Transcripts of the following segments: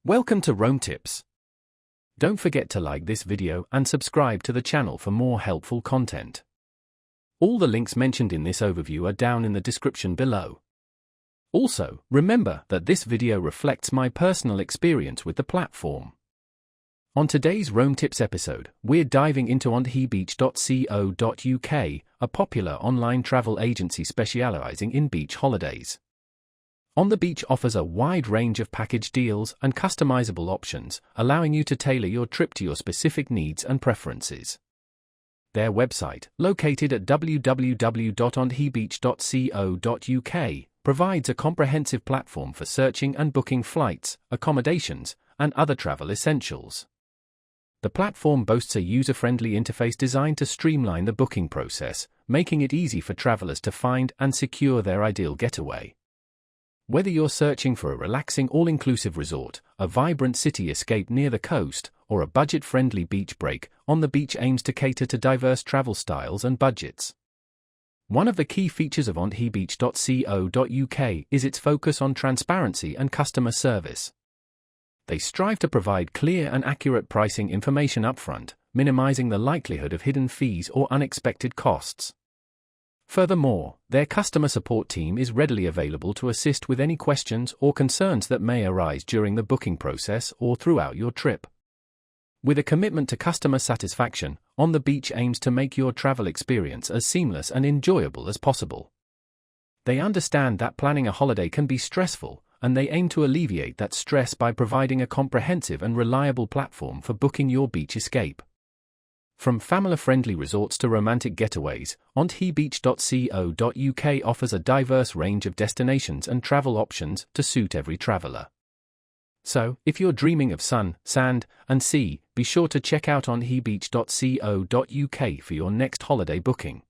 Welcome to Rome Tips. Don't forget to like this video and subscribe to the channel for more helpful content. All the links mentioned in this overview are down in the description below. Also, remember that this video reflects my personal experience with the platform. On today's Rome Tips episode, we're diving into onthebeach.co.uk, a popular online travel agency specializing in beach holidays. On the Beach offers a wide range of package deals and customizable options, allowing you to tailor your trip to your specific needs and preferences. Their website, located at www.onthebeach.co.uk, provides a comprehensive platform for searching and booking flights, accommodations, and other travel essentials. The platform boasts a user-friendly interface designed to streamline the booking process, making it easy for travelers to find and secure their ideal getaway. Whether you're searching for a relaxing all-inclusive resort, a vibrant city escape near the coast, or a budget-friendly beach break, On the Beach aims to cater to diverse travel styles and budgets. One of the key features of onthebeach.co.uk is its focus on transparency and customer service. They strive to provide clear and accurate pricing information upfront, minimizing the likelihood of hidden fees or unexpected costs. Furthermore, their customer support team is readily available to assist with any questions or concerns that may arise during the booking process or throughout your trip. With a commitment to customer satisfaction, On the Beach aims to make your travel experience as seamless and enjoyable as possible. They understand that planning a holiday can be stressful, and they aim to alleviate that stress by providing a comprehensive and reliable platform for booking your beach escape. From family-friendly resorts to romantic getaways, onthebeach.co.uk offers a diverse range of destinations and travel options to suit every traveler. So, if you're dreaming of sun, sand, and sea, be sure to check out onthebeach.co.uk for your next holiday booking.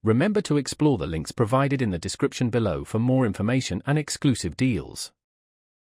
Remember to explore the links provided in the description below for more information and exclusive deals.